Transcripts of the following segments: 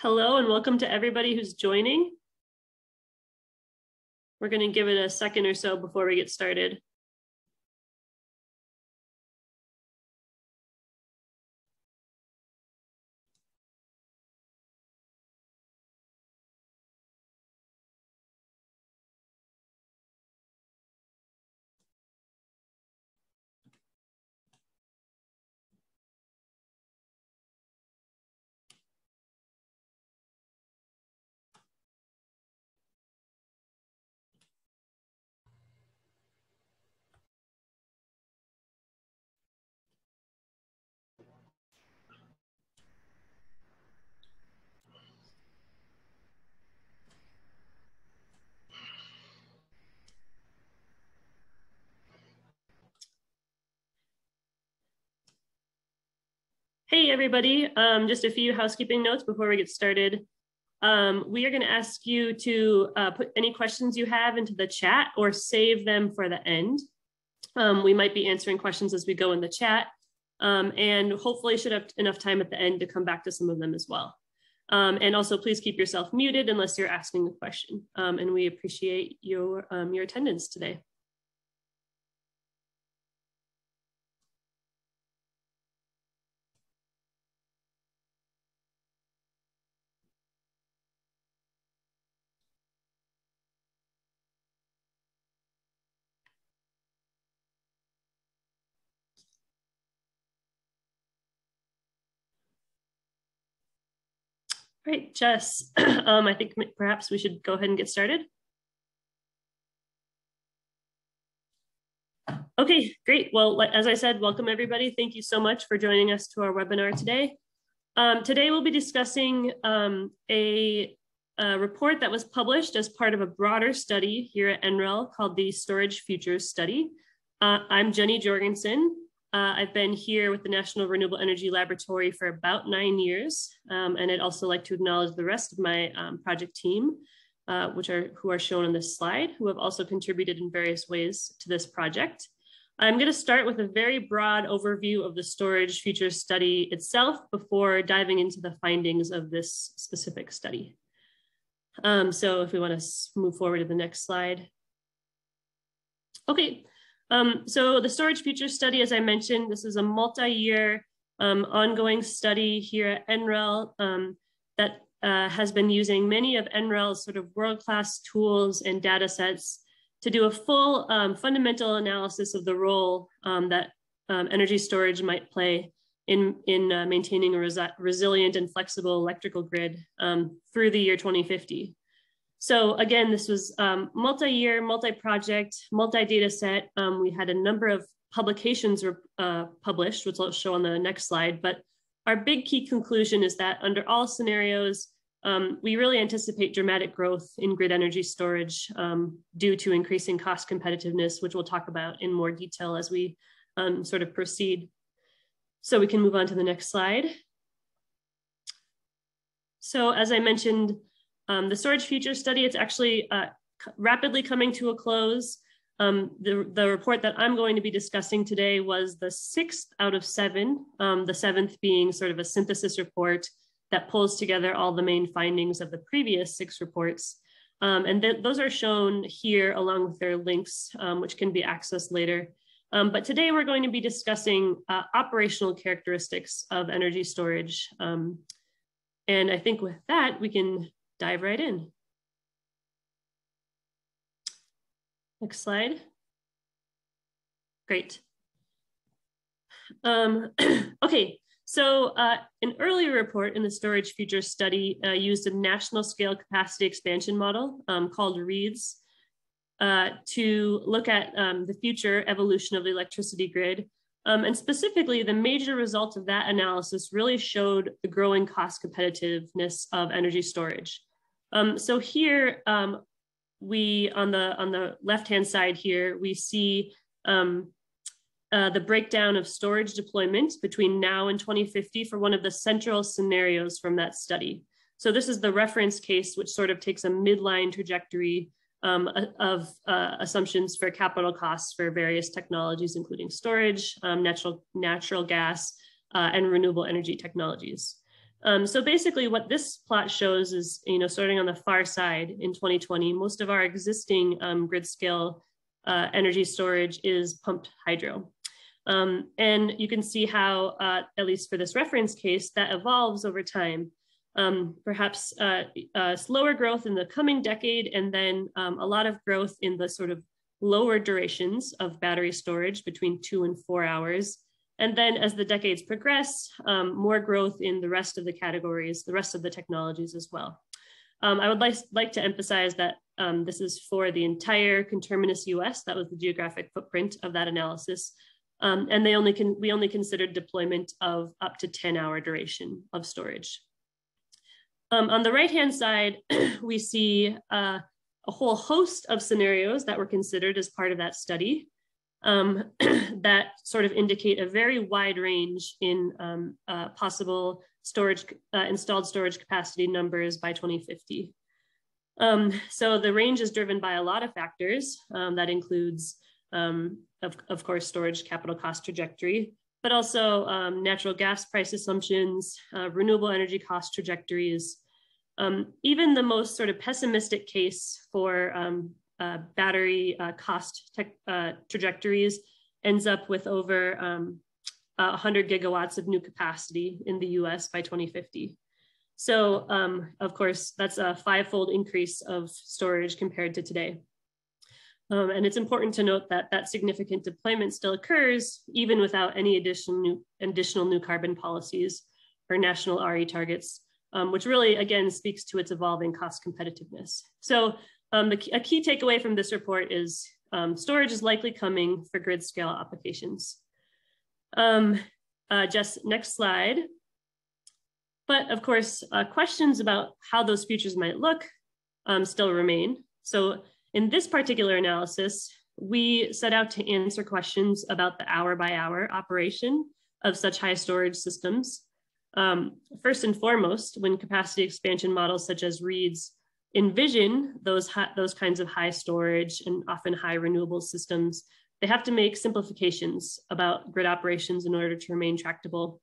Hello and welcome to everybody who's joining. We're going to give it a second or so before we get started. Hey everybody, just a few housekeeping notes before we get started. We are going to ask you to put any questions you have into the chat or save them for the end. We might be answering questions as we go in the chat, and hopefully should have enough time at the end to come back to some of them as well. And also please keep yourself muted unless you're asking a question, and we appreciate your attendance today. All right, Jess, I think perhaps we should go ahead and get started. Okay, great. Well, as I said, welcome everybody. Thank you so much for joining us to our webinar today. Today we'll be discussing a report that was published as part of a broader study here at NREL called the Storage Futures Study. I'm Jenny Jorgensen. I've been here with the National Renewable Energy Laboratory for about 9 years, and I'd also like to acknowledge the rest of my project team, who are shown on this slide, who have also contributed in various ways to this project. I'm going to start with a very broad overview of the Storage Futures Study itself before diving into the findings of this specific study. So if we want to move forward to the next slide. Okay. So the Storage Futures Study, as I mentioned, this is a multi-year ongoing study here at NREL that has been using many of NREL's sort of world-class tools and data sets to do a full fundamental analysis of the role that energy storage might play in maintaining a resilient and flexible electrical grid through the year 2050. So again, this was multi-year, multi-project, multi-data set. We had a number of publications published, which I'll show on the next slide. But our big key conclusion is that under all scenarios, we really anticipate dramatic growth in grid energy storage due to increasing cost competitiveness, which we'll talk about in more detail as we sort of proceed. So we can move on to the next slide. So as I mentioned, the Storage Futures Study, it's actually rapidly coming to a close. The report that I'm going to be discussing today was the 6th out of 7, the 7th being sort of a synthesis report that pulls together all the main findings of the previous 6 reports. And those are shown here along with their links, which can be accessed later. But today we're going to be discussing operational characteristics of energy storage. And I think with that, we can dive right in. Next slide. Great. Okay, so an earlier report in the Storage Futures Study used a national scale capacity expansion model called REEDS to look at the future evolution of the electricity grid. And specifically, the major results of that analysis really showed the growing cost competitiveness of energy storage. So here, we on the left-hand side here, we see the breakdown of storage deployment between now and 2050 for one of the central scenarios from that study. So this is the reference case, which sort of takes a midline trajectory of assumptions for capital costs for various technologies, including storage, natural gas, and renewable energy technologies. So basically what this plot shows is, starting on the far side in 2020, most of our existing grid scale energy storage is pumped hydro. And you can see how, at least for this reference case, that evolves over time. Perhaps slower growth in the coming decade, and then a lot of growth in the sort of lower durations of battery storage between 2 and 4 hours. And then as the decades progress, more growth in the rest of the categories, the rest of the technologies as well. I would like to emphasize that this is for the entire conterminous US. That was the geographic footprint of that analysis. And we only considered deployment of up to 10-hour duration of storage. On the right-hand side, we see a whole host of scenarios that were considered as part of that study that sort of indicate a very wide range in possible storage, installed storage capacity numbers by 2050. So the range is driven by a lot of factors. That includes, of course, storage capital cost trajectory, but also natural gas price assumptions, renewable energy cost trajectories. Even the most sort of pessimistic case for battery cost trajectories ends up with over 100 gigawatts of new capacity in the US by 2050. So of course, that's a 5-fold increase of storage compared to today. And it's important to note that that significant deployment still occurs even without any additional new carbon policies or national RE targets, which really, again, speaks to its evolving cost competitiveness. So a key takeaway from this report is storage is likely coming for grid scale applications. Just next slide. But of course, questions about how those futures might look still remain. So in this particular analysis, we set out to answer questions about the hour-by-hour operation of such high storage systems. First and foremost, when capacity expansion models such as REEDs envision those kinds of high storage and often high renewable systems, they have to make simplifications about grid operations in order to remain tractable.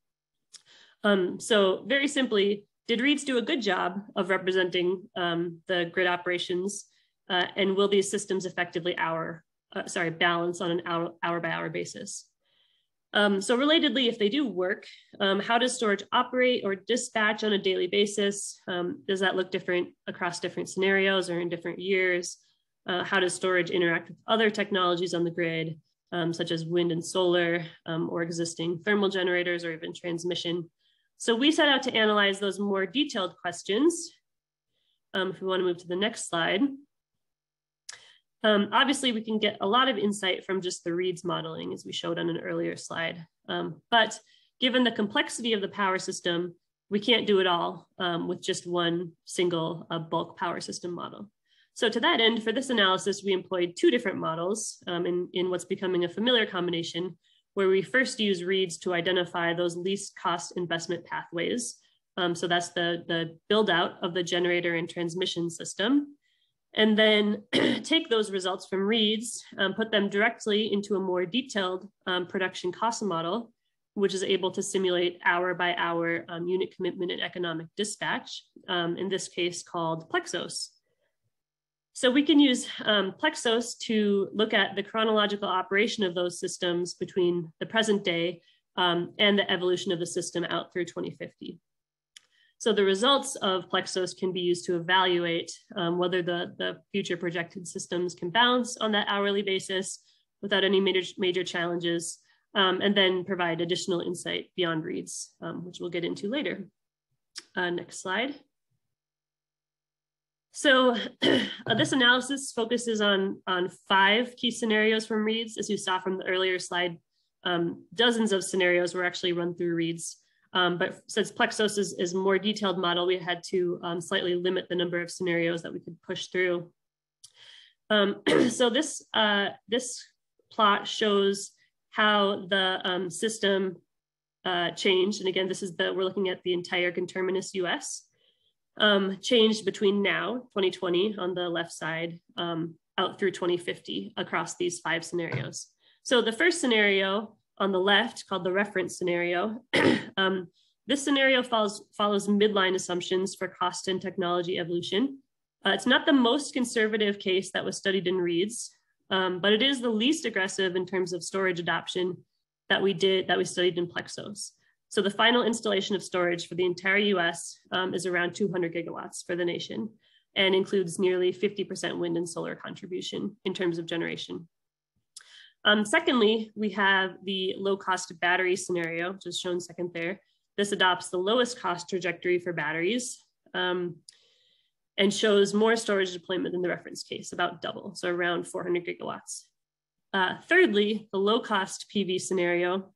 So very simply, did REEDs do a good job of representing the grid operations, and will these systems effectively balance on an hour-by-hour basis? So relatedly, if they do work, how does storage operate or dispatch on a daily basis? Does that look different across different scenarios or in different years? How does storage interact with other technologies on the grid, such as wind and solar, or existing thermal generators, or even transmission? So we set out to analyze those more detailed questions. If we want to move to the next slide. Obviously, we can get a lot of insight from just the REEDs modeling, as we showed on an earlier slide. But given the complexity of the power system, we can't do it all with just one single bulk power system model. So to that end, for this analysis, we employed 2 different models in what's becoming a familiar combination, where we first use REEDs to identify those least cost investment pathways. So that's the build out of the generator and transmission system. And then take those results from REEDs, put them directly into a more detailed production cost model, which is able to simulate hour-by-hour unit commitment and economic dispatch, in this case called Plexos. So we can use Plexos to look at the chronological operation of those systems between the present day and the evolution of the system out through 2050. So the results of Plexos can be used to evaluate whether the future projected systems can balance on that hourly basis without any major challenges, and then provide additional insight beyond REEDs, which we'll get into later. Next slide. So this analysis focuses on 5 key scenarios from REEDs. As you saw from the earlier slide, dozens of scenarios were actually run through REEDs. But since Plexos is a more detailed model, we had to slightly limit the number of scenarios that we could push through. So this plot shows how the system changed. And again, we're looking at the entire conterminous US, changed between now, 2020 on the left side, out through 2050 across these 5 scenarios. So the first scenario on the left, called the reference scenario, This scenario follows midline assumptions for cost and technology evolution. It's not the most conservative case that was studied in REEDS, but it is the least aggressive in terms of storage adoption that we studied in Plexos. So the final installation of storage for the entire US is around 200 gigawatts for the nation and includes nearly 50% wind and solar contribution in terms of generation. Secondly, we have the low cost battery scenario, which is shown second there. This adopts the lowest cost trajectory for batteries and shows more storage deployment than the reference case, about double, so around 400 gigawatts. Thirdly, the low cost PV scenario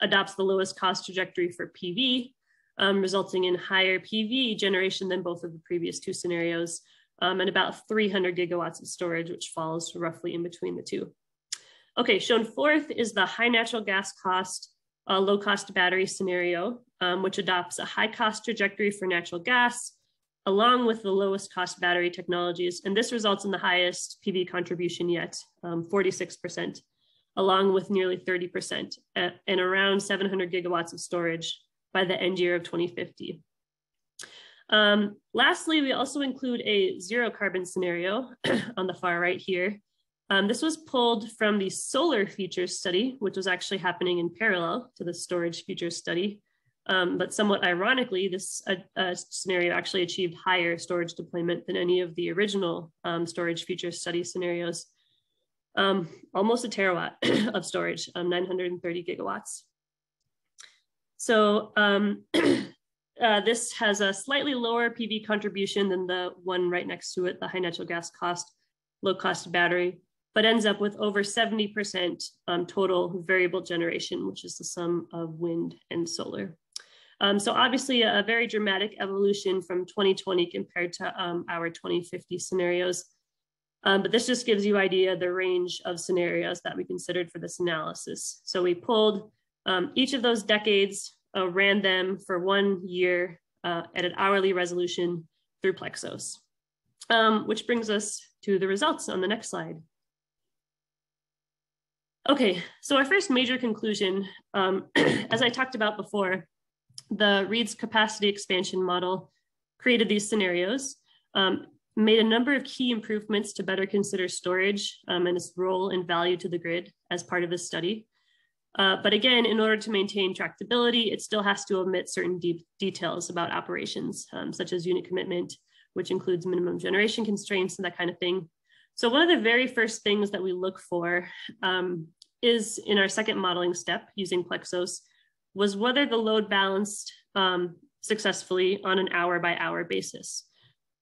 adopts the lowest cost trajectory for PV, resulting in higher PV generation than both of the previous two scenarios, and about 300 gigawatts of storage, which falls roughly in between the two. Okay, shown fourth is the high natural gas cost, low cost battery scenario, which adopts a high cost trajectory for natural gas, along with the lowest cost battery technologies. And this results in the highest PV contribution yet, 46%, along with nearly 30% and around 700 gigawatts of storage by the end year of 2050. Lastly, we also include a zero carbon scenario on the far right here. This was pulled from the solar futures study, which was actually happening in parallel to the storage futures study. But somewhat ironically, this scenario actually achieved higher storage deployment than any of the original storage futures study scenarios. Almost a terawatt of storage, 930 gigawatts. So this has a slightly lower PV contribution than the one right next to it, the high natural gas cost, low cost battery, but ends up with over 70% total variable generation, which is the sum of wind and solar. So obviously a very dramatic evolution from 2020 compared to our 2050 scenarios. But this just gives you an idea of the range of scenarios that we considered for this analysis. So we pulled each of those decades, ran them for 1 year at an hourly resolution through Plexos, which brings us to the results on the next slide. Okay, so our first major conclusion, as I talked about before, the REEDS capacity expansion model created these scenarios, made a number of key improvements to better consider storage and its role and value to the grid as part of this study. But again, in order to maintain tractability, it still has to omit certain deep details about operations, such as unit commitment, which includes minimum generation constraints and that kind of thing. So one of the very first things that we look for is in our second modeling step using Plexos, was whether the load balanced successfully on an hour by hour basis.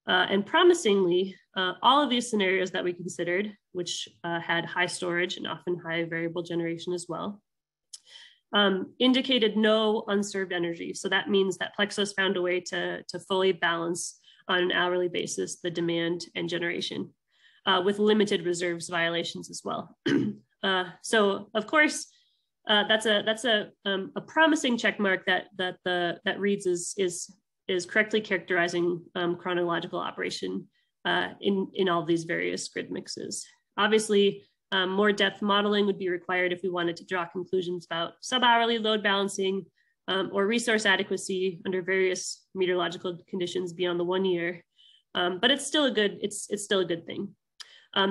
And promisingly, all of these scenarios that we considered, which had high storage and often high variable generation as well, indicated no unserved energy. So that means that Plexos found a way to fully balance on an hourly basis the demand and generation with limited reserves violations as well. So of course, that's a promising check mark that REEDS is correctly characterizing chronological operation in all of these various grid mixes. Obviously, more depth modeling would be required if we wanted to draw conclusions about sub-hourly load balancing or resource adequacy under various meteorological conditions beyond the 1 year. But it's still a good thing.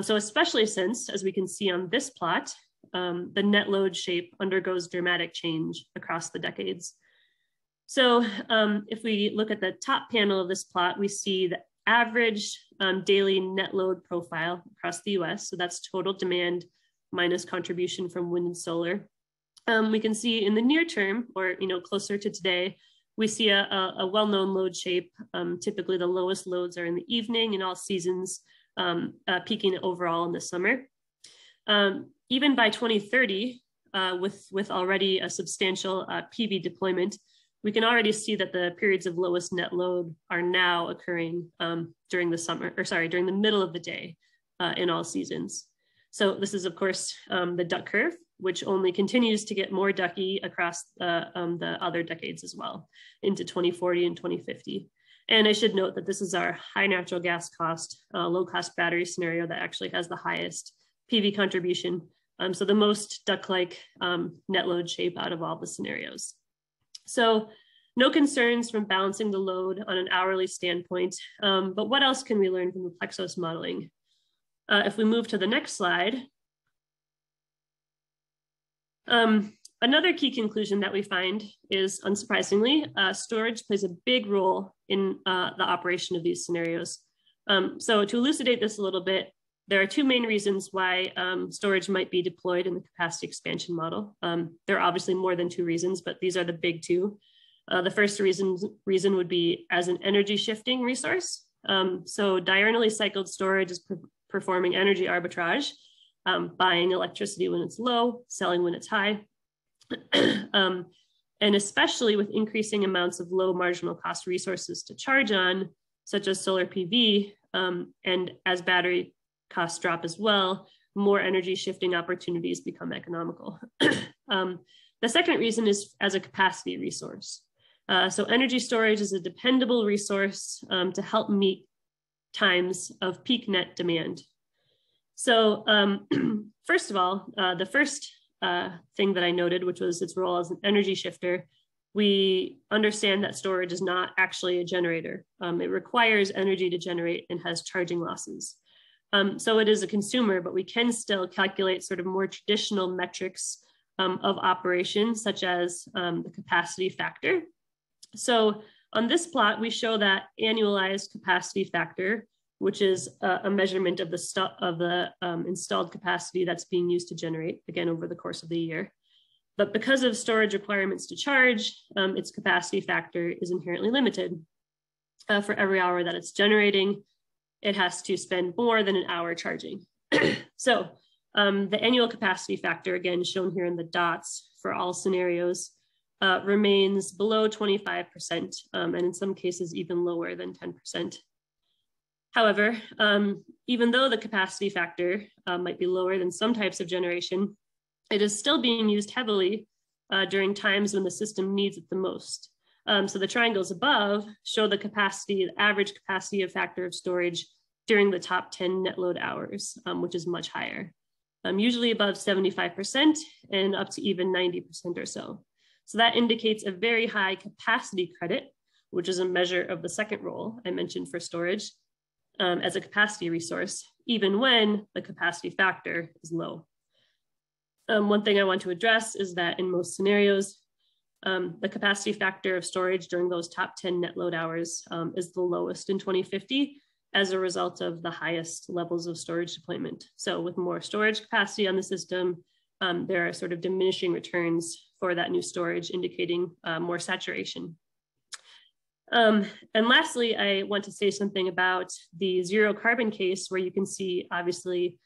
So especially since, as we can see on this plot, the net load shape undergoes dramatic change across the decades. So if we look at the top panel of this plot, we see the average daily net load profile across the US. So that's total demand minus contribution from wind and solar. We can see in the near term, or closer to today, we see a well-known load shape. Typically the lowest loads are in the evening in all seasons, peaking overall in the summer. Even by 2030, with already a substantial PV deployment, we can already see that the periods of lowest net load are now occurring during the middle of the day in all seasons. So this is, of course, the duck curve, which only continues to get more ducky across the other decades as well, into 2040 and 2050. And I should note that this is our high natural gas cost, low cost battery scenario that actually has the highest PV contribution. So the most duck-like net load shape out of all the scenarios. So no concerns from balancing the load on an hourly standpoint. But what else can we learn from the Plexos modeling? If we move to the next slide, another key conclusion that we find is, unsurprisingly, storage plays a big role in the operation of these scenarios. So to elucidate this a little bit, there are two main reasons why storage might be deployed in the capacity expansion model. There are obviously more than two reasons, but these are the big two. The first reason would be as an energy shifting resource. So diurnally cycled storage is performing energy arbitrage, buying electricity when it's low, selling when it's high. And especially with increasing amounts of low marginal cost resources to charge on, such as solar PV, and as battery costs drop as well, more energy shifting opportunities become economical. The second reason is as a capacity resource. So energy storage is a dependable resource to help meet times of peak net demand. So first of all, the first thing that I noted, which was its role as an energy shifter, we understand that storage is not actually a generator. It requires energy to generate and has charging losses. So it is a consumer, but we can still calculate sort of more traditional metrics of operation, such as the capacity factor. So on this plot, we show that annualized capacity factor, which is a measurement of the installed capacity that's being used to generate, again, over the course of the year. But because of storage requirements to charge, its capacity factor is inherently limited. For every hour that it's generating, it has to spend more than an hour charging. So the annual capacity factor, again, shown here in the dots for all scenarios, remains below 25%, and in some cases even lower than 10%. However, even though the capacity factor might be lower than some types of generation, it is still being used heavily during times when the system needs it the most. So the triangles above show the capacity, the average capacity of factor of storage during the top 10 net load hours, which is much higher, usually above 75% and up to even 90% or so. So that indicates a very high capacity credit, which is a measure of the second role I mentioned for storage as a capacity resource, even when the capacity factor is low. One thing I want to address is that in most scenarios, the capacity factor of storage during those top 10 net load hours is the lowest in 2050 as a result of the highest levels of storage deployment. So with more storage capacity on the system, there are sort of diminishing returns for that new storage, indicating more saturation. And lastly, I want to say something about the zero carbon case, where you can see obviously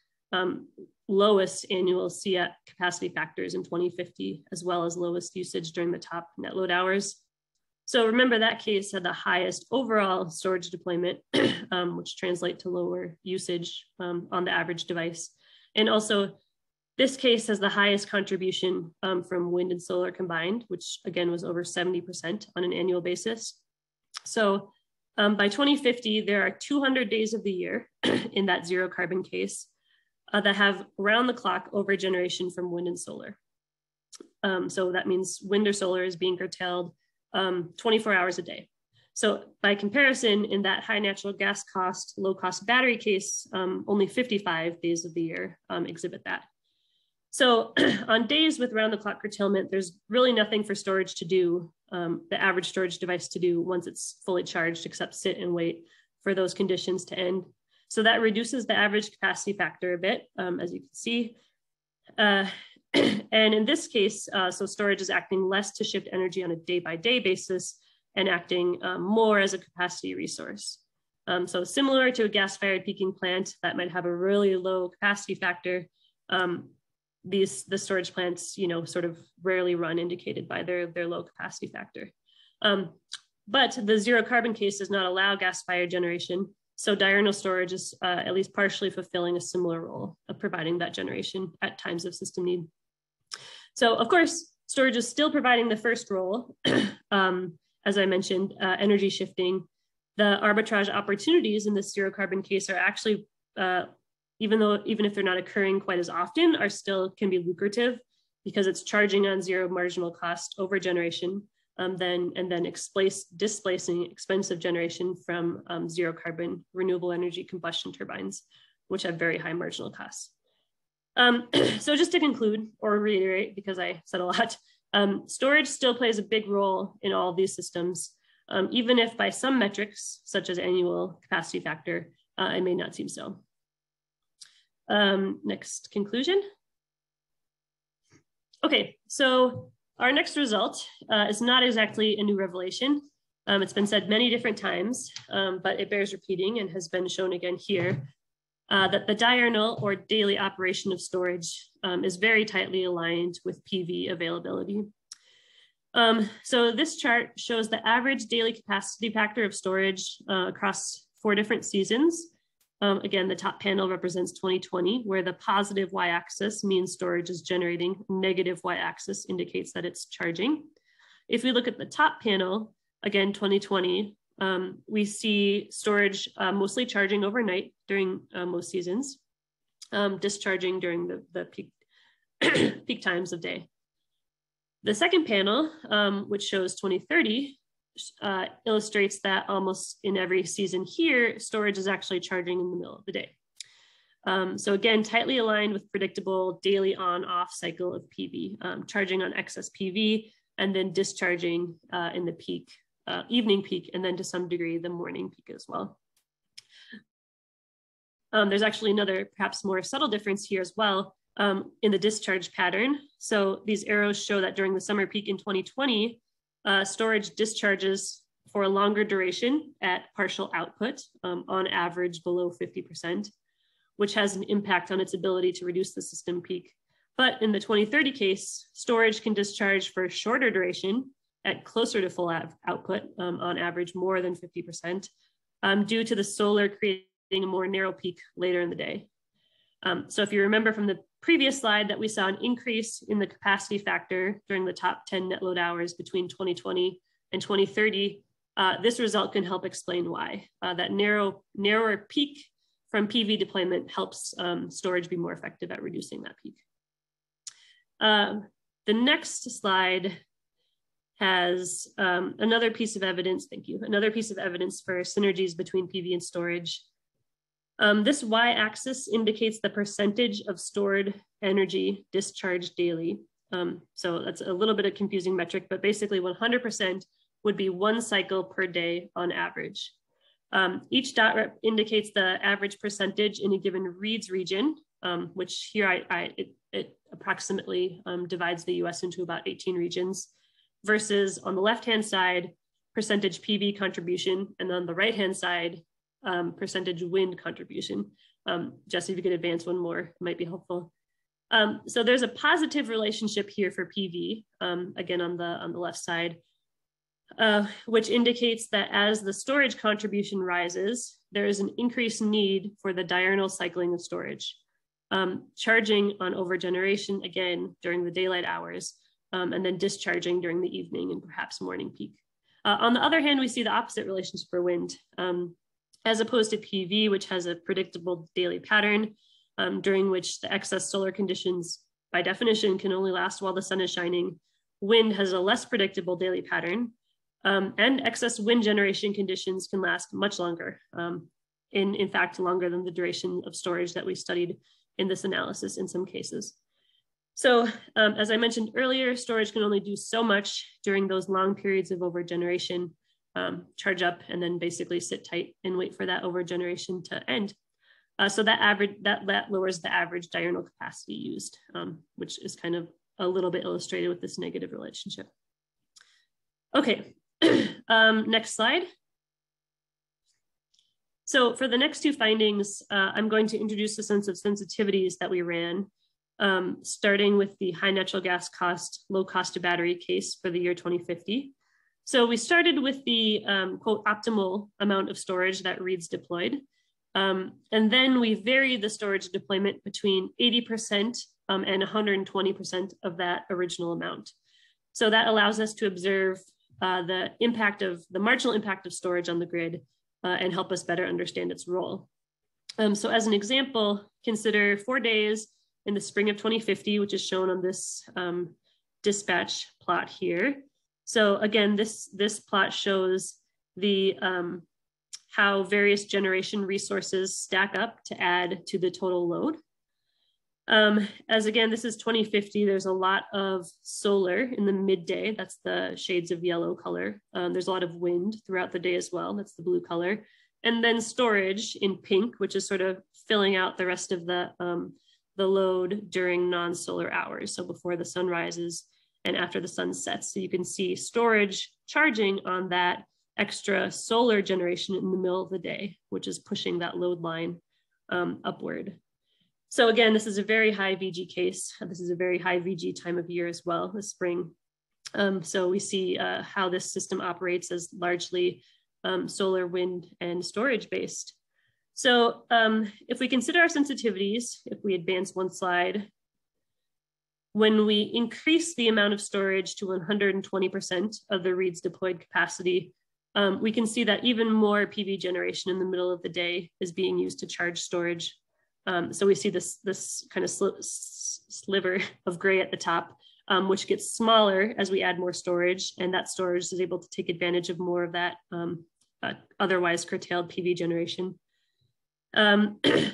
lowest annual CF capacity factors in 2050, as well as lowest usage during the top net load hours. So remember that case had the highest overall storage deployment, which translate to lower usage on the average device. And also this case has the highest contribution from wind and solar combined, which again was over 70% on an annual basis. So by 2050, there are 200 days of the year in that zero carbon case that have round the clock overgeneration from wind and solar. So that means wind or solar is being curtailed 24 hours a day. So by comparison, in that high natural gas cost, low cost battery case, only 55 days of the year exhibit that. So on days with round the clock curtailment, there's really nothing for storage to do, the average storage device to do once it's fully charged, except sit and wait for those conditions to end. So that reduces the average capacity factor a bit, as you can see. And in this case, so storage is acting less to shift energy on a day-by-day basis and acting more as a capacity resource. So similar to a gas-fired peaking plant that might have a really low capacity factor, the storage plants, sort of rarely run, indicated by their low capacity factor. But the zero carbon case does not allow gas-fired generation. So diurnal storage is at least partially fulfilling a similar role of providing that generation at times of system need. So of course, storage is still providing the first role, as I mentioned, energy shifting. The arbitrage opportunities in this zero carbon case are actually, even if they're not occurring quite as often, are still can be lucrative because it's charging on zero marginal cost over generation, and then displacing expensive generation from zero carbon renewable energy combustion turbines, which have very high marginal costs. So just to conclude or reiterate, because I said a lot, storage still plays a big role in all of these systems, even if by some metrics, such as annual capacity factor, it may not seem so. Next conclusion. Okay, so our next result is not exactly a new revelation. It's been said many different times, but it bears repeating and has been shown again here, that the diurnal or daily operation of storage is very tightly aligned with PV availability. So this chart shows the average daily capacity factor of storage across 4 different seasons. Again, the top panel represents 2020, where the positive y-axis means storage is generating, negative y-axis indicates that it's charging. If we look at the top panel, again, 2020, we see storage mostly charging overnight during most seasons, discharging during the peak, peak times of day. The second panel, which shows 2030, illustrates that almost in every season here, storage is actually charging in the middle of the day. So again, tightly aligned with predictable daily on-off cycle of PV, charging on excess PV and then discharging in the peak, evening peak, and then to some degree the morning peak as well. There's actually another perhaps more subtle difference here as well in the discharge pattern. So these arrows show that during the summer peak in 2020, storage discharges for a longer duration at partial output, on average below 50%, which has an impact on its ability to reduce the system peak. But in the 2030 case, storage can discharge for a shorter duration at closer to full output, on average more than 50%, due to the solar creating a more narrow peak later in the day. So if you remember from the previous slide that we saw an increase in the capacity factor during the top 10 net load hours between 2020 and 2030, this result can help explain why. That narrower peak from PV deployment helps storage be more effective at reducing that peak. The next slide has another piece of evidence, thank you, another piece of evidence for synergies between PV and storage. This y-axis indicates the percentage of stored energy discharged daily. So that's a little bit of confusing metric, but basically 100% would be 1 cycle per day on average. Each dot indicates the average percentage in a given reads region, which here it approximately divides the US into about 18 regions, versus on the left-hand side, percentage PV contribution, and on the right-hand side, percentage wind contribution. Jesse, if you could advance one more, it might be helpful. So there's a positive relationship here for PV, again on the left side, which indicates that as the storage contribution rises, there is an increased need for the diurnal cycling of storage. Charging on overgeneration, again, during the daylight hours, and then discharging during the evening and perhaps morning peak. On the other hand, we see the opposite relationship for wind. As opposed to PV, which has a predictable daily pattern, during which the excess solar conditions, by definition, can only last while the sun is shining. Wind has a less predictable daily pattern, and excess wind generation conditions can last much longer, in fact, longer than the duration of storage that we studied in this analysis in some cases. So as I mentioned earlier, storage can only do so much during those long periods of overgeneration. Charge up and then basically sit tight and wait for that overgeneration to end. So that lowers the average diurnal capacity used, which is kind of a little bit illustrated with this negative relationship. Okay, next slide. So for the next 2 findings, I'm going to introduce a sense of sensitivities that we ran, starting with the high natural gas cost, low cost of battery case for the year 2050. So we started with the quote optimal amount of storage that reads deployed. And then we varied the storage deployment between 80% and 120% of that original amount. So that allows us to observe the marginal impact of storage on the grid and help us better understand its role. So as an example, consider 4 days in the spring of 2050, which is shown on this dispatch plot here. So again, this plot shows the how various generation resources stack up to add to the total load. As again, this is 2050, there's a lot of solar in the midday. That's the shades of yellow color. There's a lot of wind throughout the day as well. That's the blue color. And then storage in pink, which is sort of filling out the rest of the load during non-solar hours. So before the sun rises and after the sun sets. So you can see storage charging on that extra solar generation in the middle of the day, which is pushing that load line upward. So again, this is a very high VG case. This is a very high VG time of year as well, the spring. So we see how this system operates as largely solar, wind, and storage based. So if we consider our sensitivities, if we advance one slide, when we increase the amount of storage to 120% of the REID's deployed capacity, we can see that even more PV generation in the middle of the day is being used to charge storage. So we see this kind of sliver of gray at the top, which gets smaller as we add more storage, and that storage is able to take advantage of more of that otherwise curtailed PV generation.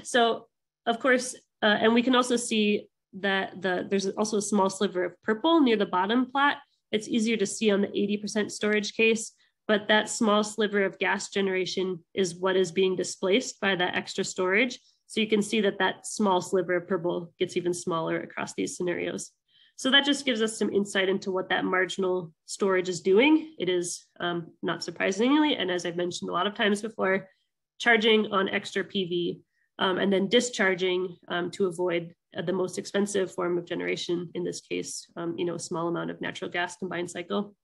So of course, and we can also see that there's also a small sliver of purple near the bottom plot. It's easier to see on the 80% storage case, but that small sliver of gas generation is what is being displaced by that extra storage. So you can see that that small sliver of purple gets even smaller across these scenarios. So that just gives us some insight into what that marginal storage is doing. It is, not surprisingly, and as I've mentioned a lot of times before, charging on extra PV and then discharging to avoid the most expensive form of generation, in this case, a small amount of natural gas combined cycle.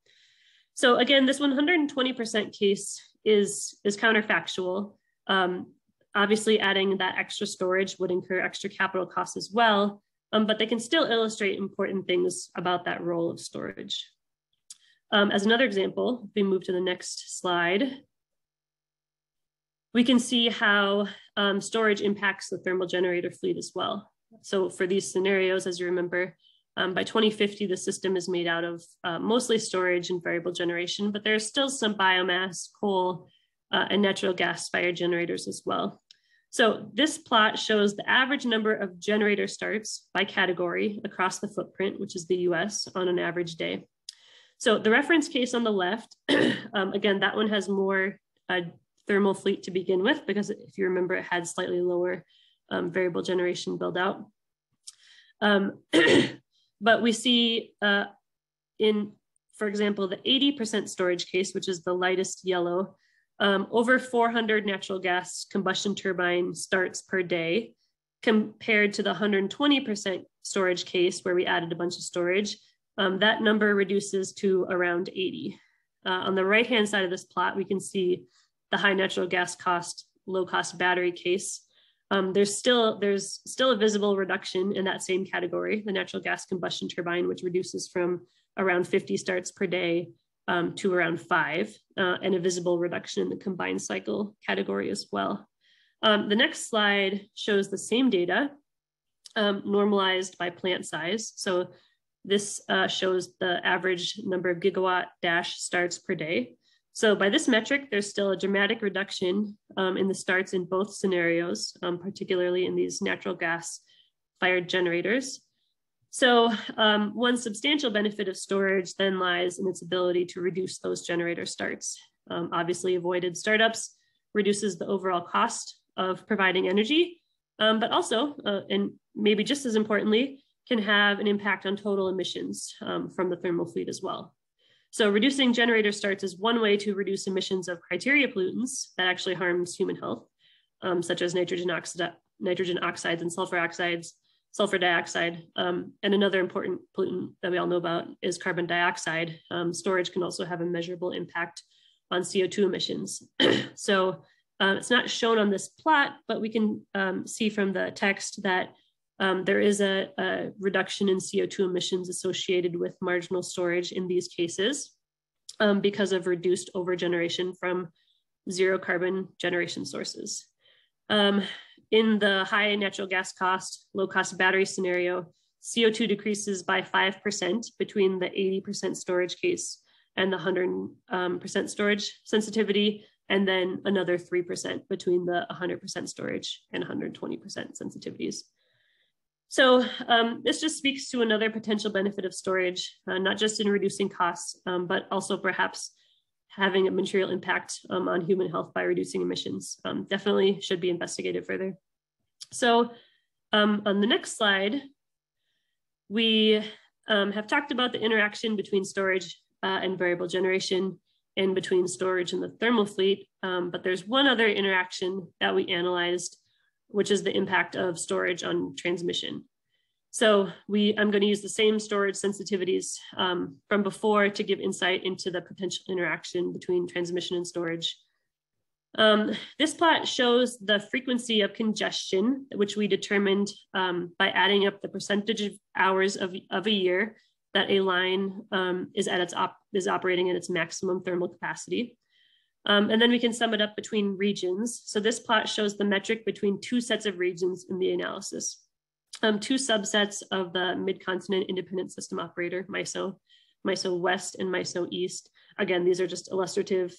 So again, this 120% case is counterfactual. Obviously, adding that extra storage would incur extra capital costs as well, but they can still illustrate important things about that role of storage. As another example, if we move to the next slide, we can see how storage impacts the thermal generator fleet as well. So for these scenarios, as you remember, by 2050, the system is made out of mostly storage and variable generation, but there's still some biomass, coal, and natural gas-fired generators as well. So this plot shows the average number of generator starts by category across the footprint, which is the US, on an average day. So the reference case on the left, again, that one has more thermal fleet to begin with, because if you remember, it had slightly lower variable generation build out. But we see in, for example, the 80% storage case, which is the lightest yellow, over 400 natural gas combustion turbine starts per day, compared to the 120% storage case where we added a bunch of storage. That number reduces to around 80. On the right-hand side of this plot, we can see the high natural gas cost, low cost battery case. There's still a visible reduction in that same category, the natural gas combustion turbine, which reduces from around 50 starts per day to around 5, and a visible reduction in the combined cycle category as well. The next slide shows the same data normalized by plant size. So this shows the average number of gigawatt dash starts per day. So by this metric, there's still a dramatic reduction in the starts in both scenarios, particularly in these natural gas fired generators. So one substantial benefit of storage then lies in its ability to reduce those generator starts. Obviously, avoided startups reduces the overall cost of providing energy, but also, and maybe just as importantly, can have an impact on total emissions from the thermal fleet as well. So reducing generator starts is one way to reduce emissions of criteria pollutants that actually harms human health, such as nitrogen oxides and sulfur oxides, sulfur dioxide. And another important pollutant that we all know about is carbon dioxide. Storage can also have a measurable impact on CO2 emissions. So it's not shown on this plot, but we can see from the text that there is a reduction in CO2 emissions associated with marginal storage in these cases because of reduced overgeneration from zero carbon generation sources. In the high natural gas cost, low cost battery scenario, CO2 decreases by 5% between the 80% storage case and the 100% storage sensitivity, and then another 3% between the 100% storage and 120% sensitivities. So this just speaks to another potential benefit of storage, not just in reducing costs, but also perhaps having a material impact on human health by reducing emissions. Definitely should be investigated further. So on the next slide, we have talked about the interaction between storage and variable generation, and between storage and the thermal fleet. But there's one other interaction that we analyzed, which is the impact of storage on transmission. So I'm going to use the same storage sensitivities from before to give insight into the potential interaction between transmission and storage. This plot shows the frequency of congestion, which we determined by adding up the percentage of hours of a year that a line is operating at its maximum thermal capacity. And then we can sum it up between regions. So this plot shows the metric between two sets of regions in the analysis. Two subsets of the Mid-Continent Independent System Operator, MISO, MISO West and MISO East. Again, these are just illustrative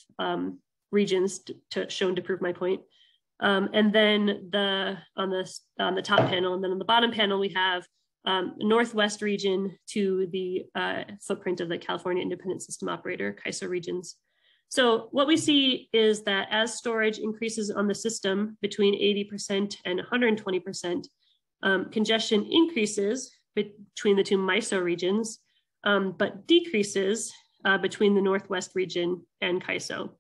regions shown to prove my point. And then on the top panel, and then on the bottom panel, we have Northwest region to the footprint of the California Independent System Operator, CAISO regions. So what we see is that as storage increases on the system between 80% and 120%, congestion increases between the two MISO regions, but decreases between the Northwest region and CAISO.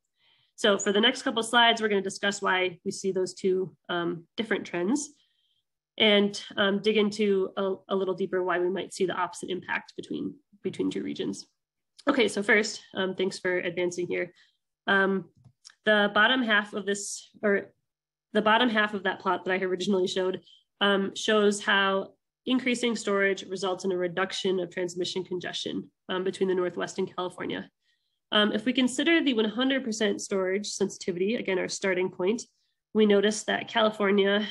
So for the next couple of slides, we're going to discuss why we see those two different trends, and dig into a little deeper why we might see the opposite impact between two regions. Okay, so first, thanks for advancing here. The bottom half of this, or the bottom half of that plot that I originally showed, shows how increasing storage results in a reduction of transmission congestion between the Northwest and California. If we consider the 100% storage sensitivity, again, our starting point, we notice that California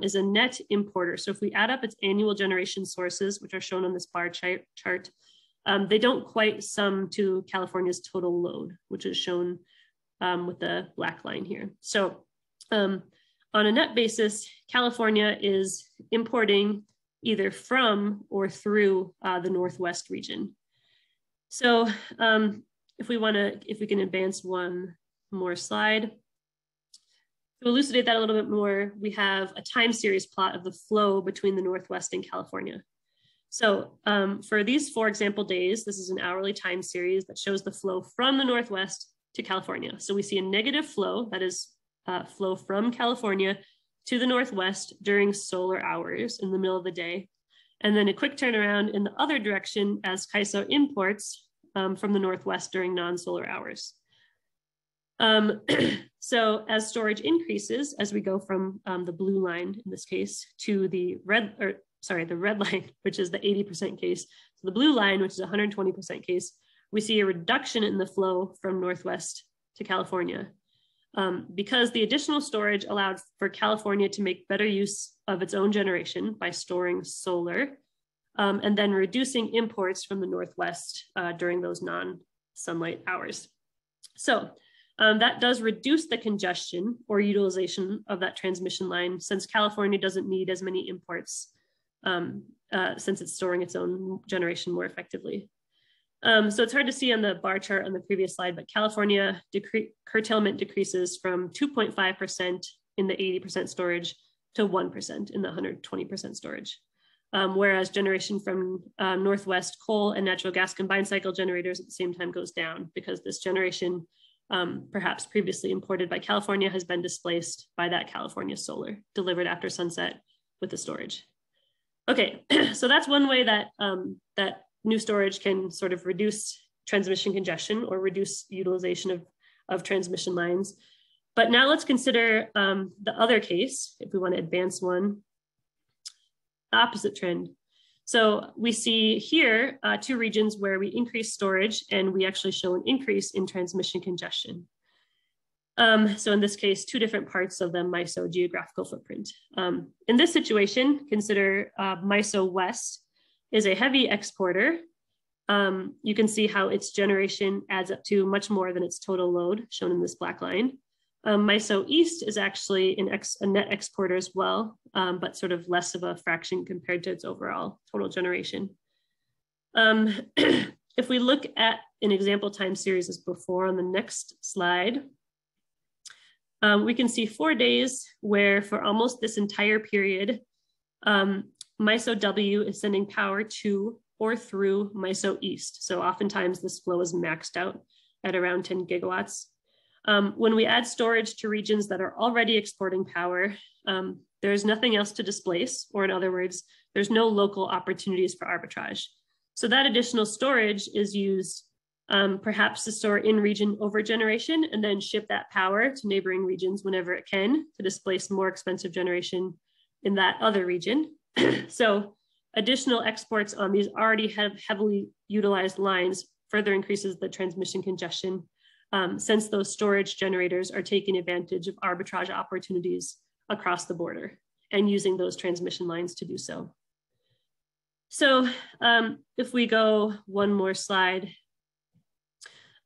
is a net importer. So if we add up its annual generation sources, which are shown on this bar chart, they don't quite sum to California's total load, which is shown with the black line here. So on a net basis, California is importing either from or through the Northwest region. So if we can advance one more slide. To elucidate that a little bit more, we have a time series plot of the flow between the Northwest and California. So for these 4 example days, this is an hourly time series that shows the flow from the Northwest to California. So we see a negative flow, that is flow from California to the Northwest during solar hours in the middle of the day. And then a quick turnaround in the other direction as CAISO imports from the Northwest during non-solar hours. So as storage increases, as we go from the blue line in this case to the red line, which is the 80% case, so the blue line, which is 120% case, we see a reduction in the flow from Northwest to California. Because the additional storage allowed for California to make better use of its own generation by storing solar, and then reducing imports from the Northwest during those non-sunlight hours. So that does reduce the congestion or utilization of that transmission line, since California doesn't need as many imports since it's storing its own generation more effectively. So it's hard to see on the bar chart on the previous slide, but California curtailment decreases from 2.5% in the 80% storage to 1% in the 120% storage. Whereas generation from Northwest coal and natural gas combined cycle generators at the same time goes down, because this generation, perhaps previously imported by California, has been displaced by that California solar delivered after sunset with the storage. Okay, so that's one way that that new storage can sort of reduce transmission congestion or reduce utilization of transmission lines. But now let's consider the other case, if we want to advance one, the opposite trend. So we see here 2 regions where we increase storage and we actually show an increase in transmission congestion. So in this case, 2 different parts of the MISO geographical footprint. In this situation, consider MISO West is a heavy exporter you can see how its generation adds up to much more than its total load, shown in this black line. MISO East is actually a net exporter as well, but sort of less of a fraction compared to its overall total generation. If we look at an example time series as before on the next slide, we can see 4 days where for almost this entire period, MISO W is sending power to or through MISO East. So oftentimes this flow is maxed out at around 10 gigawatts. When we add storage to regions that are already exporting power, there's nothing else to displace, or in other words, there's no local opportunities for arbitrage. So that additional storage is used perhaps to store in-region overgeneration and then ship that power to neighboring regions whenever it can to displace more expensive generation in that other region. So additional exports on these already heavily utilized lines further increases the transmission congestion, since those storage generators are taking advantage of arbitrage opportunities across the border and using those transmission lines to do so. So if we go one more slide,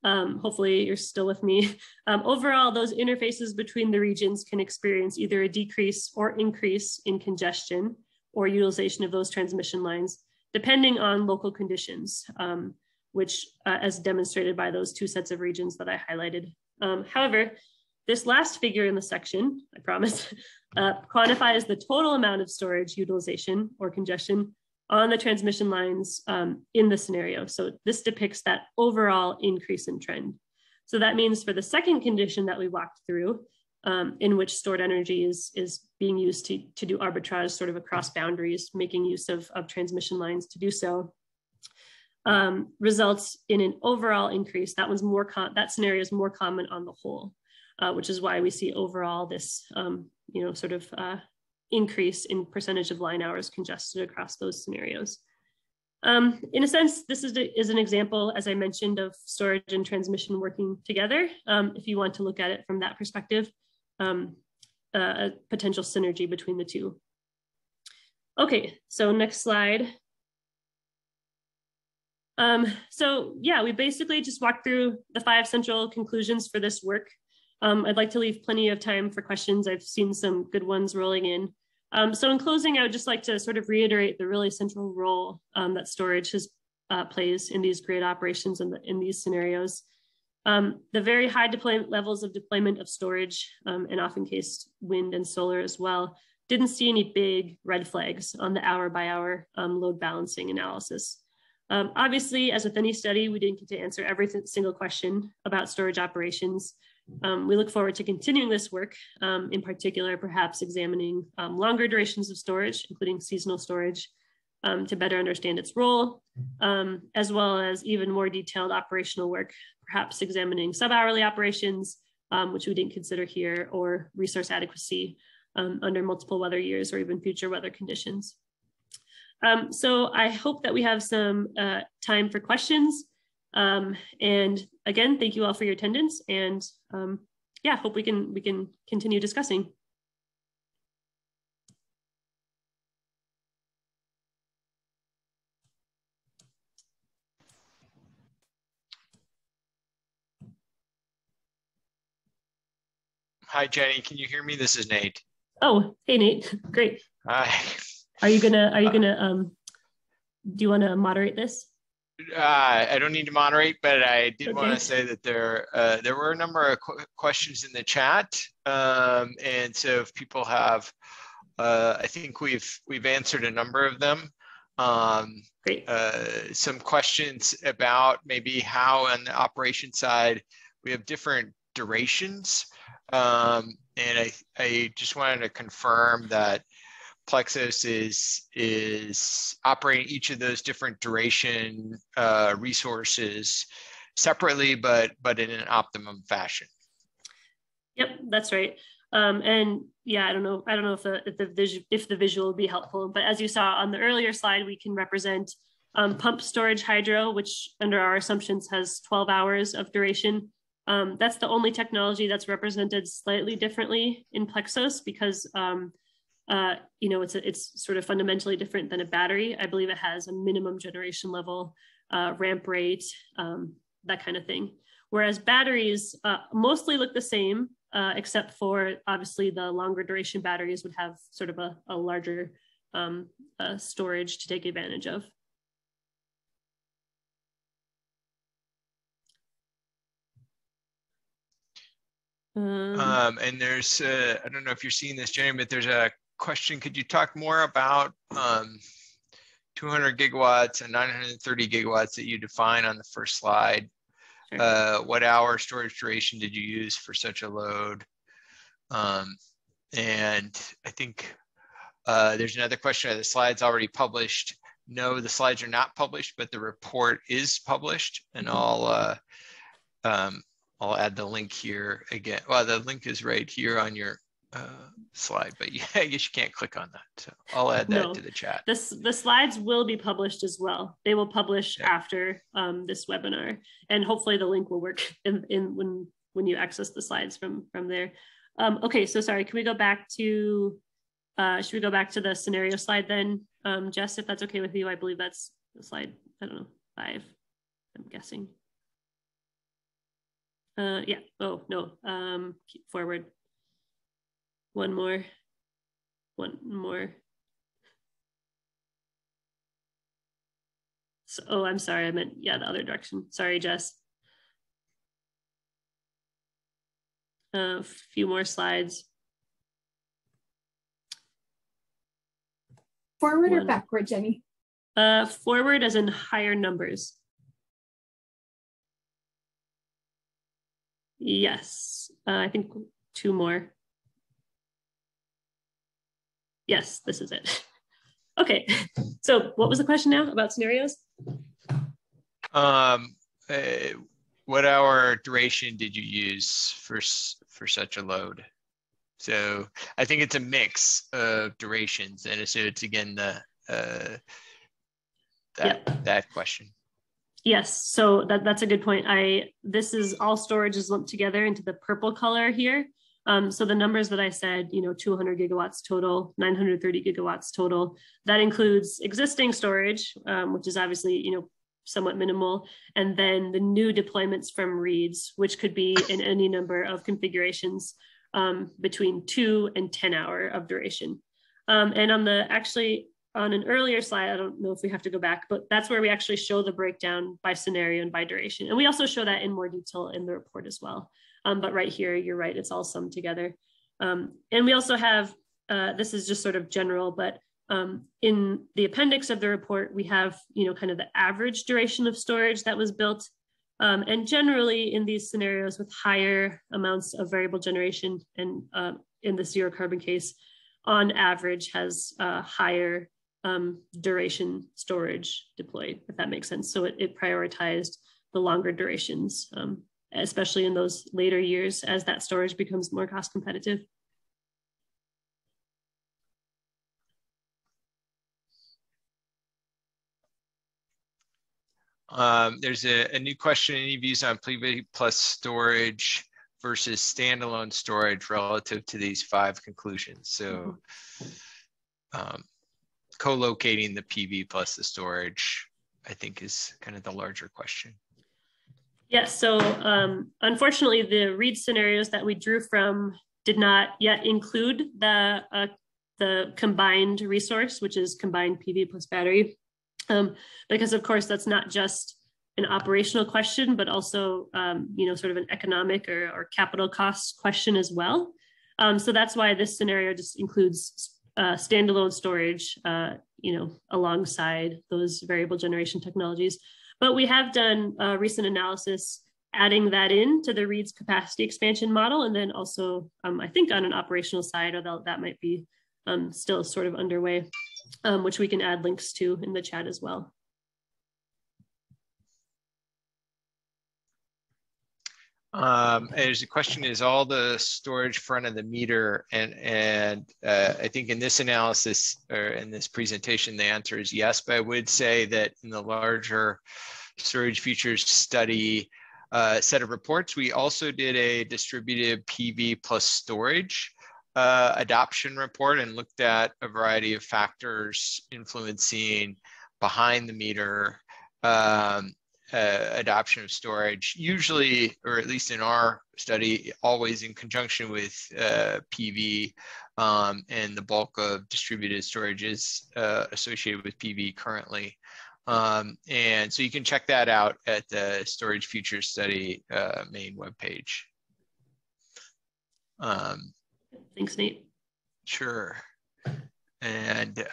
hopefully you're still with me. Overall, those interfaces between the regions can experience either a decrease or increase in congestion or utilization of those transmission lines, depending on local conditions, which as demonstrated by those 2 sets of regions that I highlighted. However, this last figure in the section, I promise, quantifies the total amount of storage utilization or congestion on the transmission lines in the scenario. So this depicts that overall increase in trend. So that means for the second condition that we walked through, in which stored energy is being used to do arbitrage sort of across boundaries, making use of transmission lines to do so, results in an overall increase. That scenario is more common on the whole, which is why we see overall this increase in percentage of line hours congested across those scenarios. In a sense, this is an example, as I mentioned, of storage and transmission working together. If you want to look at it from that perspective, a potential synergy between the two. Okay, so next slide. So yeah, we basically just walked through the 5 central conclusions for this work. I'd like to leave plenty of time for questions. I've seen some good ones rolling in. So in closing, I would just like to sort of reiterate the really central role that storage plays in these grid operations and in these scenarios. The very high levels of deployment of storage, and often case wind and solar as well, didn't see any big red flags on the hour-by-hour load balancing analysis. Obviously, as with any study, we didn't get to answer every single question about storage operations. We look forward to continuing this work, in particular, perhaps examining longer durations of storage, including seasonal storage, to better understand its role, as well as even more detailed operational work, perhaps examining sub-hourly operations, which we didn't consider here, or resource adequacy under multiple weather years or even future weather conditions. So I hope that we have some time for questions. And again, thank you all for your attendance, and yeah, hope we can continue discussing. Hi, Jenny. Can you hear me? This is Nate. Oh, hey, Nate. Great. Hi. Are you gonna do you want to moderate this? I don't need to moderate, but I did want to say that there were a number of questions in the chat, and so if people have, I think we've answered a number of them. Great. Some questions about maybe how on the operation side we have different durations, and I just wanted to confirm that Plexus is operating each of those different duration resources separately, but in an optimum fashion. Yep, that's right. And yeah, I don't know if the visual will be helpful, but as you saw on the earlier slide, we can represent pump storage hydro, which under our assumptions has 12 hours of duration. That's the only technology that's represented slightly differently in Plexus because it's sort of fundamentally different than a battery. I believe it has a minimum generation level ramp rate, that kind of thing. Whereas batteries mostly look the same, except for obviously the longer duration batteries would have sort of a larger storage to take advantage of. And there's, I don't know if you're seeing this, Jenny, but there's a question. Could you talk more about 200 gigawatts and 930 gigawatts that you define on the first slide? Sure. What hour storage duration did you use for such a load? And I think there's another question. Are the slides already published? No, the slides are not published, but the report is published, and I'll add the link here again. Well, the link is right here on your slide, but yeah, I guess you can't click on that. So I'll add that to the chat. The slides will be published as well. They will publish after this webinar, and hopefully the link will work when you access the slides from there. Okay, so sorry, can we go back to, should we go back to the scenario slide then? Jess, if that's okay with you, I believe that's the slide, I don't know, 5, I'm guessing. Yeah, oh no, keep forward. One more. So, oh, I'm sorry, I meant, yeah, the other direction. Sorry, Jess. A few more slides. Forward or backward, Jenny? Forward as in higher numbers. Yes, I think 2 more. Yes, this is it. Okay, so what was the question now about scenarios? What hour duration did you use for such a load? So I think it's a mix of durations, and so it's again that question. Yes, so that's a good point. This is all storage is lumped together into the purple color here. So the numbers that I said, 200 gigawatts total, 930 gigawatts total, that includes existing storage, which is obviously, somewhat minimal, and then the new deployments from reads, which could be in any number of configurations between 2 and 10 hour of duration. And on an earlier slide, I don't know if we have to go back, but that's where we actually show the breakdown by scenario and by duration. And we also show that in more detail in the report as well. But right here, you're right, it's all summed together. And we also have, this is just sort of general, but in the appendix of the report, we have, kind of the average duration of storage that was built. And generally in these scenarios with higher amounts of variable generation, and in the zero carbon case, on average has higher duration storage deployed, if that makes sense. So it prioritized the longer durations, especially in those later years as that storage becomes more cost competitive. There's a new question. Any views on PV plus storage versus standalone storage relative to these 5 conclusions? So co-locating the PV plus the storage, I think, is kind of the larger question. Yes, so unfortunately, the read scenarios that we drew from did not yet include the combined resource, which is combined PV plus battery. Because of course, that's not just an operational question, but also, sort of an economic or capital cost question as well. So that's why this scenario just includes standalone storage, alongside those variable generation technologies. But we have done a recent analysis adding that in to the READ's capacity expansion model. And then also, I think on an operational side, although that might be still sort of underway, which we can add links to in the chat as well. There's a question, is all the storage front of the meter? And I think in this analysis or in this presentation, the answer is yes, but I would say that in the larger storage features study set of reports, we also did a distributed PV plus storage adoption report and looked at a variety of factors influencing behind the meter adoption of storage, usually, or at least in our study, always in conjunction with PV, and the bulk of distributed storage is associated with PV currently. And so you can check that out at the Storage Futures Study main webpage. Thanks, Nate. Sure. And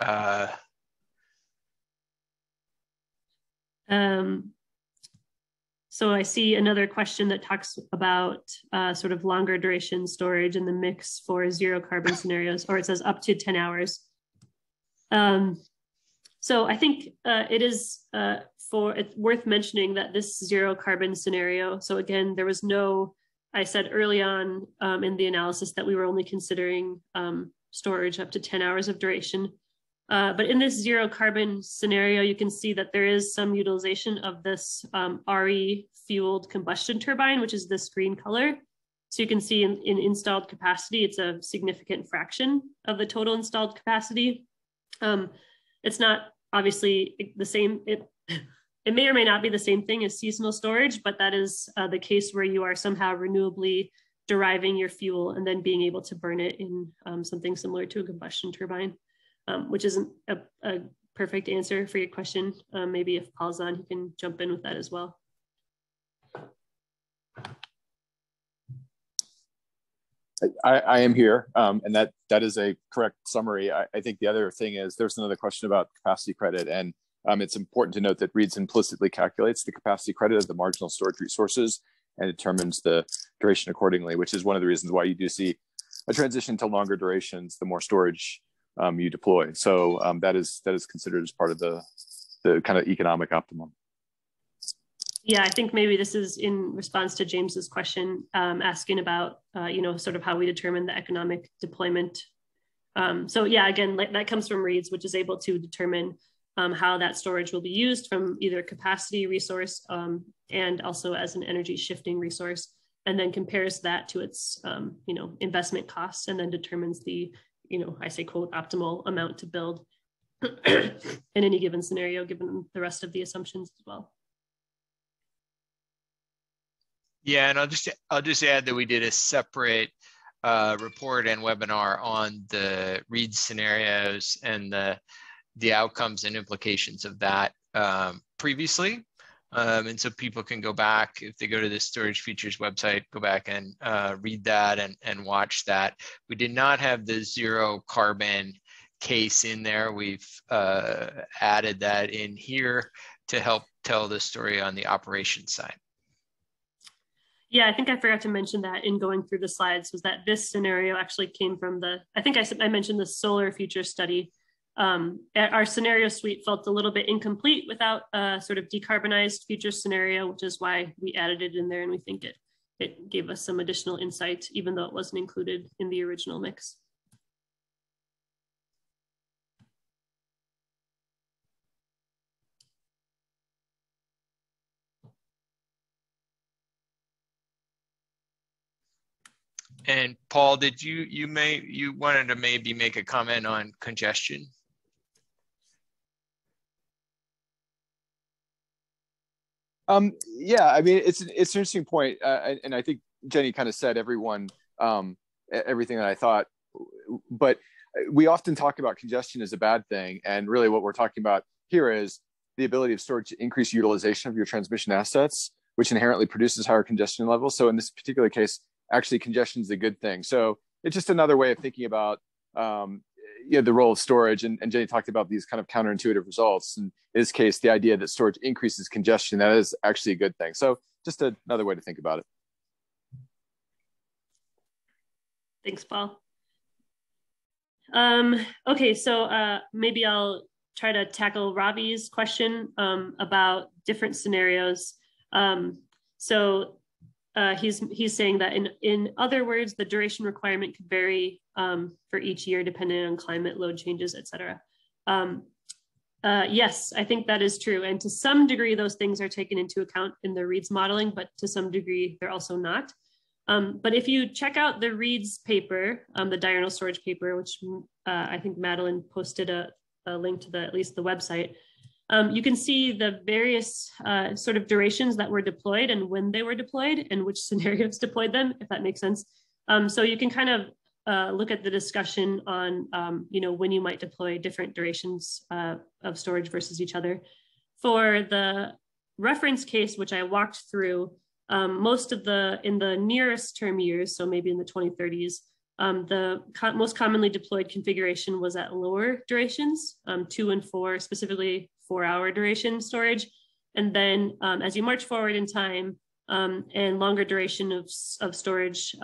so I see another question that talks about sort of longer duration storage in the mix for zero carbon scenarios, or it says up to 10 hours. So I think it is it's worth mentioning that this zero carbon scenario, so again, there was no, I said early on in the analysis that we were only considering storage up to 10 hours of duration. But in this zero carbon scenario, you can see that there is some utilization of this RE fueled combustion turbine, which is this green color. So you can see in installed capacity, it's a significant fraction of the total installed capacity. It's not obviously the same, it may or may not be the same thing as seasonal storage, but that is the case where you are somehow renewably deriving your fuel and then being able to burn it in something similar to a combustion turbine. Which isn't a perfect answer for your question. Maybe if Paul's on, he can jump in with that as well. I am here, and that is a correct summary. I think the other thing is there's another question about capacity credit, and it's important to note that REEDS implicitly calculates the capacity credit of the marginal storage resources and determines the duration accordingly, which is one of the reasons why you do see a transition to longer durations the more storage you deploy. So that is considered as part of the kind of economic optimum. Yeah, I think maybe this is in response to James's question, asking about sort of how we determine the economic deployment. So yeah, again, that comes from REEDS, which is able to determine how that storage will be used from either capacity resource and also as an energy shifting resource, and then compares that to its investment costs, and then determines the I say quote optimal amount to build in any given scenario, given the rest of the assumptions as well. Yeah, and I'll just add that we did a separate report and webinar on the REEDS scenarios and the outcomes and implications of that previously. And so people can go back, if they go to the Storage Futures website, go back and read that and watch that. We did not have the zero carbon case in there. We've added that in here to help tell the story on the operations side. Yeah, I think I forgot to mention that in going through the slides, was that this scenario actually came from I think I mentioned the solar future study. Our scenario suite felt a little bit incomplete without a sort of decarbonized future scenario, which is why we added it in there, and we think it gave us some additional insight, even though it wasn't included in the original mix. And Paul, did you wanted to maybe make a comment on congestion? Yeah, I mean, it's an interesting point, and I think Jenny kind of said everything that I thought, but we often talk about congestion as a bad thing, and really what we're talking about here is the ability of storage to increase utilization of your transmission assets, which inherently produces higher congestion levels. So in this particular case, actually congestion is a good thing. So it's just another way of thinking about the role of storage, and Jenny talked about these kind of counterintuitive results. And in this case, the idea that storage increases congestion, that is actually a good thing. So just another way to think about it. Thanks, Paul. Okay, so maybe I'll try to tackle Ravi's question about different scenarios. He's saying that in other words, the duration requirement could vary for each year depending on climate, load changes, et cetera. Yes, I think that is true. And to some degree, those things are taken into account in the REEDS modeling, but to some degree, they're also not. But if you check out the REEDS paper, the diurnal storage paper, which I think Madeline posted a link to at least the website, You can see the various sort of durations that were deployed and when they were deployed and which scenarios deployed them, if that makes sense. So you can kind of look at the discussion on, when you might deploy different durations of storage versus each other. For the reference case, which I walked through, most of in the nearest term years, so maybe in the 2030s, the most commonly deployed configuration was at lower durations, 2 and 4, specifically 4-hour duration storage. And then as you march forward in time and longer duration of storage,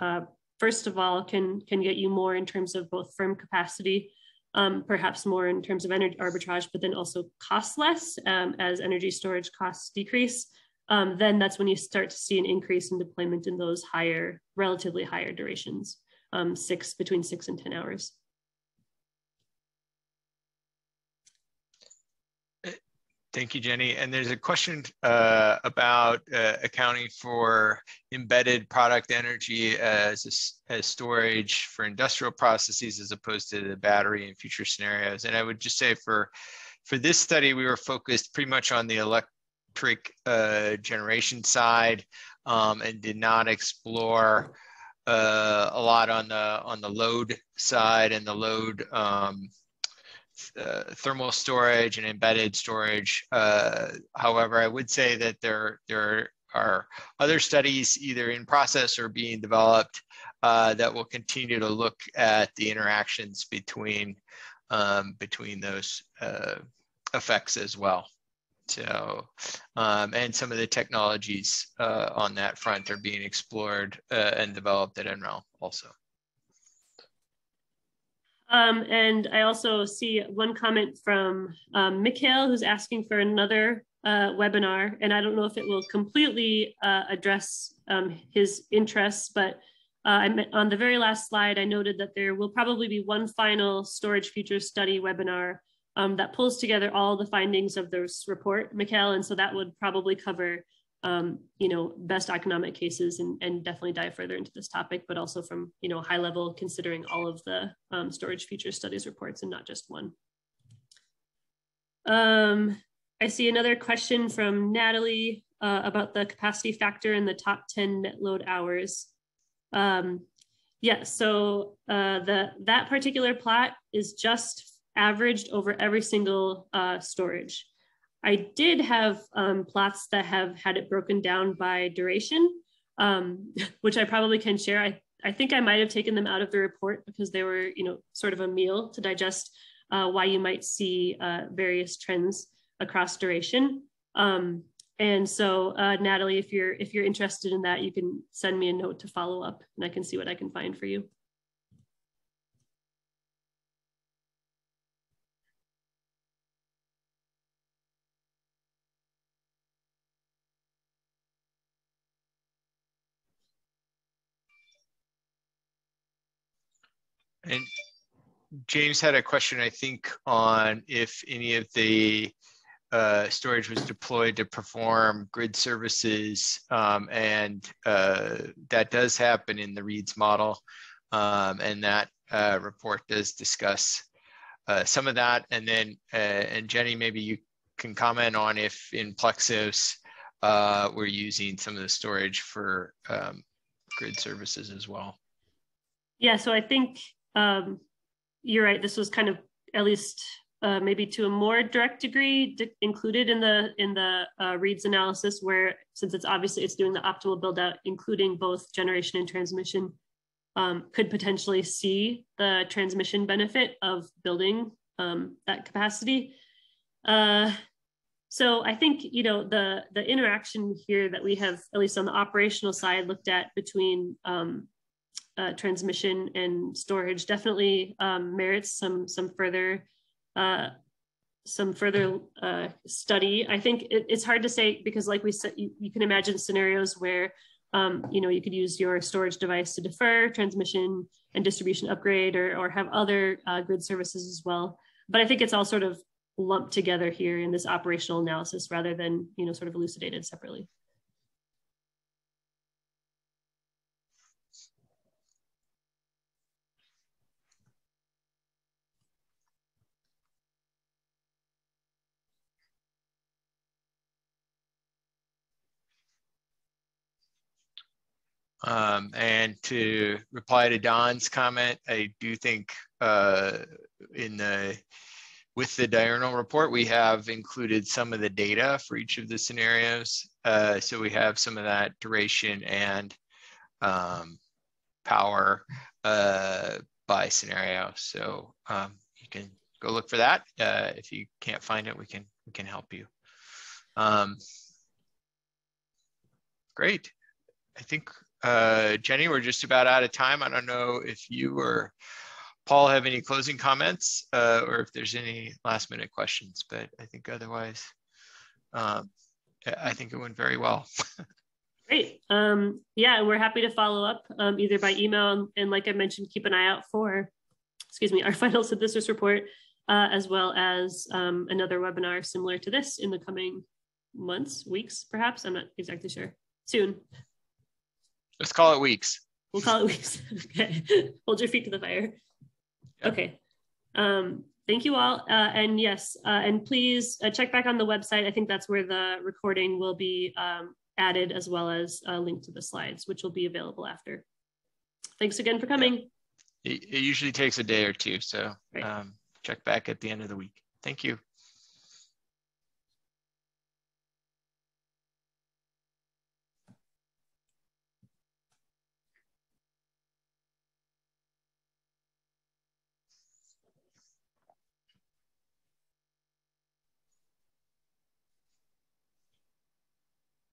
first of all, can get you more in terms of both firm capacity, perhaps more in terms of energy arbitrage, but then also cost less as energy storage costs decrease. Then that's when you start to see an increase in deployment in those relatively higher durations, between 6 and 10 hours. Thank you, Jenny. And there's a question about accounting for embedded product energy as storage for industrial processes as opposed to the battery in future scenarios. And I would just say for this study, we were focused pretty much on the electric generation side and did not explore a lot on the load side and the load thermal storage and embedded storage. However, I would say that there are other studies either in process or being developed that will continue to look at the interactions between those effects as well. So, and some of the technologies on that front are being explored and developed at NREL also. And I also see one comment from Mikhail, who's asking for another webinar. And I don't know if it will completely address his interests, but on the very last slide, I noted that there will probably be one final storage future study webinar that pulls together all the findings of this report, Mikhail. And so that would probably cover best economic cases and definitely dive further into this topic, but also from, high level, considering all of the storage future studies reports and not just one. I see another question from Natalie about the capacity factor in the top 10 net load hours. Yeah, so that particular plot is just averaged over every single storage. I did have plots that have had it broken down by duration, which I probably can share. I think I might have taken them out of the report because they were, sort of a meal to digest why you might see various trends across duration. And so, Natalie, if you're interested in that, you can send me a note to follow up, and I can see what I can find for you. And James had a question, I think, on if any of the storage was deployed to perform grid services, and that does happen in the Reeds model, and that report does discuss some of that. And then, and Jenny, maybe you can comment on if in Plexos we're using some of the storage for grid services as well. Yeah, so I think you're right. This was kind of, at least maybe to a more direct degree, included in the Reeds analysis, where since it's doing the optimal build out, including both generation and transmission, could potentially see the transmission benefit of building that capacity. So I think the interaction here that we have, at least on the operational side, looked at between transmission and storage definitely merits some further study. I think it's hard to say because, like we said, you can imagine scenarios where you could use your storage device to defer transmission and distribution upgrade, or have other grid services as well. But I think it's all sort of lumped together here in this operational analysis rather than sort of elucidated separately. And to reply to Don's comment, I do think with the diurnal report, we have included some of the data for each of the scenarios. So we have some of that duration and power by scenario. So you can go look for that. If you can't find it, we can help you. Great. I think, Jenny, we're just about out of time. I don't know if you or Paul have any closing comments or if there's any last minute questions, but I think otherwise, I think it went very well. Great. Yeah, and we're happy to follow up either by email and like I mentioned, keep an eye out for, our final synthesis report, as well as another webinar similar to this in the coming months, weeks, perhaps. I'm not exactly sure. Soon. Let's call it weeks. We'll call it weeks. Okay. Hold your feet to the fire. Yep. Okay. Thank you all. And yes, and please check back on the website. I think that's where the recording will be added, as well as a link to the slides, which will be available after. Thanks again for coming. Yeah. It usually takes a day or two, so right. Check back at the end of the week. Thank you.